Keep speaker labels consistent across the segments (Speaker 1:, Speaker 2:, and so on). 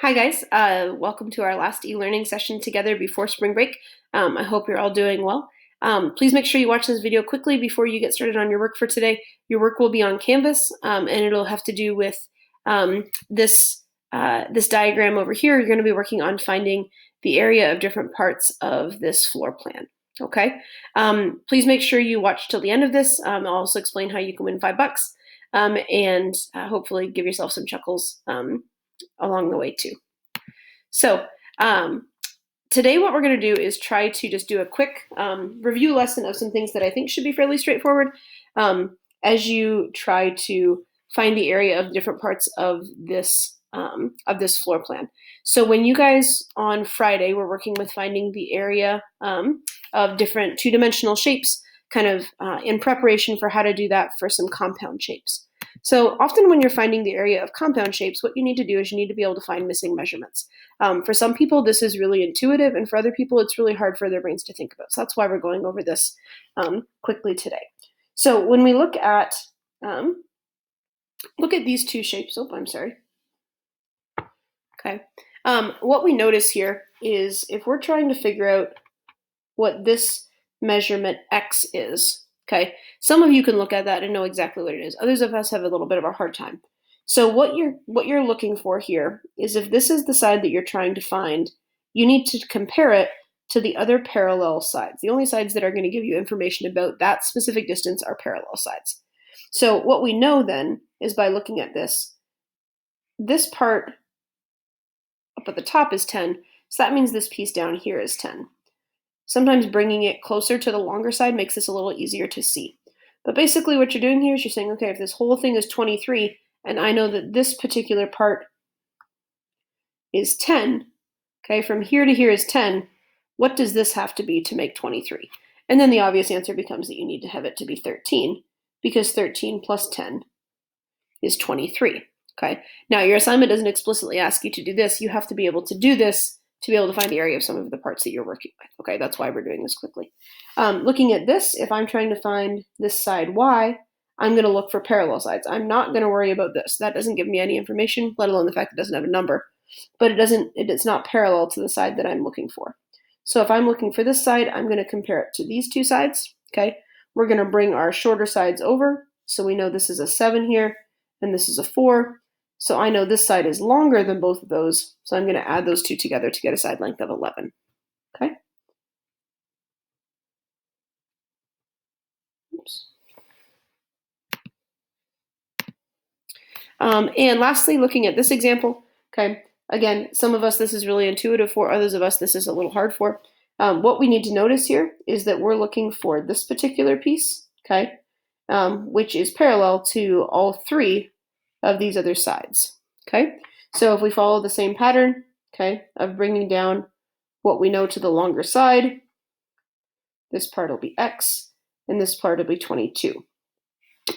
Speaker 1: Hi guys, welcome to our last e-learning session together before spring break. I hope you're all doing well. Please make sure you watch this video quickly before you get started on your work for today. Your work will be on Canvas and it'll have to do with this diagram over here. You're going to be working on finding the area of different parts of this floor plan. Okay, please make sure you watch till the end of this. I'll also explain how you can win $5 and hopefully give yourself some chuckles along the way too. So today what we're going to do is try to just do a quick review lesson of some things that I think should be fairly straightforward as you try to find the area of different parts of this floor plan. So when you guys on Friday were working with finding the area of different two-dimensional shapes, kind of in preparation for how to do that for some compound shapes. So often when you're finding the area of compound shapes, what you need to do is you need to be able to find missing measurements. For some people, this is really intuitive, and for other people, it's really hard for their brains to think about. So that's why we're going over this quickly today. So when we look at these two shapes, I'm sorry. Okay. What we notice here is if we're trying to figure out what this measurement X is, okay, some of you can look at that and know exactly what it is. Others of us have a little bit of a hard time. So what you're looking for here is if this is the side that you're trying to find, you need to compare it to the other parallel sides. The only sides that are going to give you information about that specific distance are parallel sides. So what we know then is by looking at this part up at the top is 10, so that means this piece down here is 10. Sometimes bringing it closer to the longer side makes this a little easier to see. But basically what you're doing here is you're saying, okay, if this whole thing is 23, and I know that this particular part is 10, okay, from here to here is 10, what does this have to be to make 23? And then the obvious answer becomes that you need to have it to be 13, because 13 plus 10 is 23, okay? Now, your assignment doesn't explicitly ask you to do this. You have to be able to do this to be able to find the area of some of the parts that you're working with, okay? That's why we're doing this quickly. Looking at this, if I'm trying to find this side Y, I'm going to look for parallel sides. I'm not going to worry about this. That doesn't give me any information, let alone the fact it doesn't have a number. But it's not parallel to the side that I'm looking for. So if I'm looking for this side, I'm going to compare it to these two sides, okay? We're going to bring our shorter sides over. So we know this is a 7 here, and this is a 4. So I know this side is longer than both of those, so I'm going to add those two together to get a side length of 11, okay? Oops. And lastly, looking at this example, okay, again, some of us this is really intuitive for, others of us this is a little hard for. What we need to notice here is that we're looking for this particular piece, okay, which is parallel to all three of these other sides, okay? So if we follow the same pattern, okay, of bringing down what we know to the longer side, this part will be X, and this part will be 22.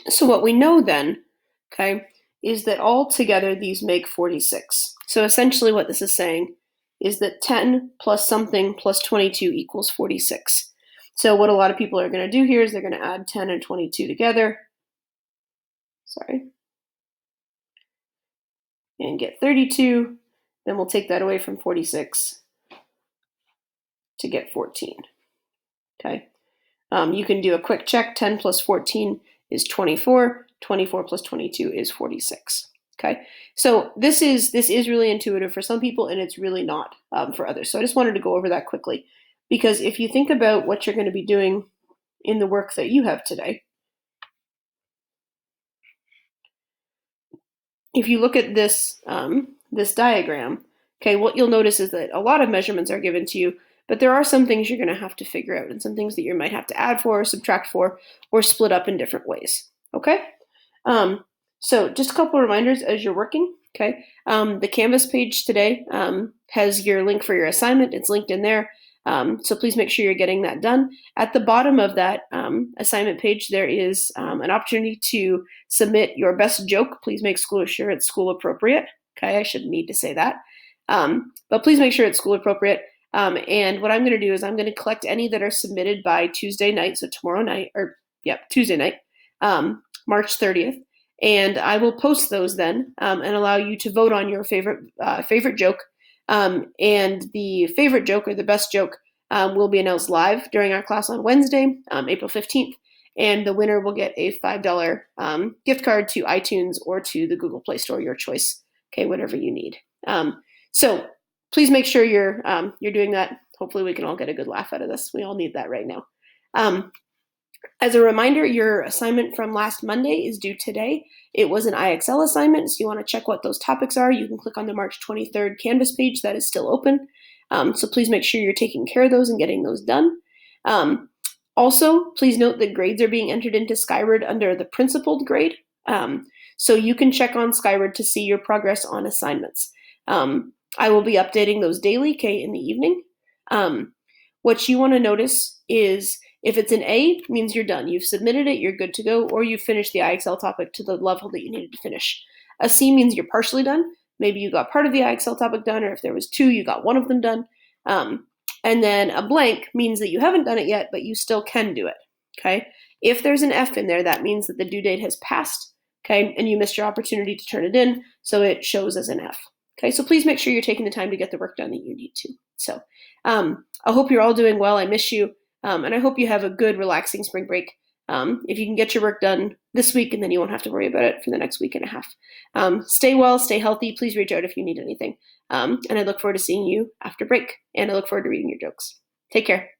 Speaker 1: So what we know then, okay, is that all together these make 46. So essentially what this is saying is that 10 plus something plus 22 equals 46. So what a lot of people are going to do here is they're going to add 10 and 22 together. Sorry. And get 32. Then we'll take that away from 46 to get 14. Okay. You can do a quick check. 10 plus 14 is 24. 24 plus 22 is 46. Okay. So this is really intuitive for some people, and it's really not for others. So I just wanted to go over that quickly, because if you think about what you're going to be doing in the work that you have today, if you look at this this diagram, okay, what you'll notice is that a lot of measurements are given to you, but there are some things you're going to have to figure out, and some things that you might have to add for, or subtract for, or split up in different ways. Okay. So just a couple of reminders as you're working. Okay. The Canvas page today has your link for your assignment. It's linked in there. So please make sure you're getting that done. At the bottom of that assignment page, there is an opportunity to submit your best joke. Please make sure it's school appropriate. Okay, I shouldn't need to say that. But please make sure it's school appropriate. And what I'm going to do is I'm going to collect any that are submitted by Tuesday night, so Tuesday night, March 30th. and I will post those then and allow you to vote on your favorite joke. And the favorite joke or the best joke will be announced live during our class on Wednesday, April 15th. And the winner will get a $5 gift card to iTunes or to the Google Play Store, your choice. Okay, whatever you need. So please make sure you're doing that. Hopefully we can all get a good laugh out of this. We all need that right now. As a reminder, your assignment from last Monday is due today. It was an IXL assignment, so you want to check what those topics are. You can click on the March 23rd Canvas page that is still open. So please make sure you're taking care of those and getting those done. Also, please note that grades are being entered into Skyward under the principled grade. So you can check on Skyward to see your progress on assignments. I will be updating those daily, in the evening. What you want to notice is if it's an A, means you're done. You've submitted it, you're good to go, or you've finished the IXL topic to the level that you needed to finish. A C means you're partially done. Maybe you got part of the IXL topic done, or if there was 2, you got one of them done. And then a blank means that you haven't done it yet, but you still can do it, okay? If there's an F in there, that means that the due date has passed, okay, and you missed your opportunity to turn it in, so it shows as an F. Okay, so please make sure you're taking the time to get the work done that you need to. So I hope you're all doing well. I miss you. And I hope you have a good, relaxing spring break. If you can get your work done this week, and then you won't have to worry about it for the next week and a half. Stay well, stay healthy. Please reach out if you need anything. And I look forward to seeing you after break. And I look forward to reading your jokes. Take care.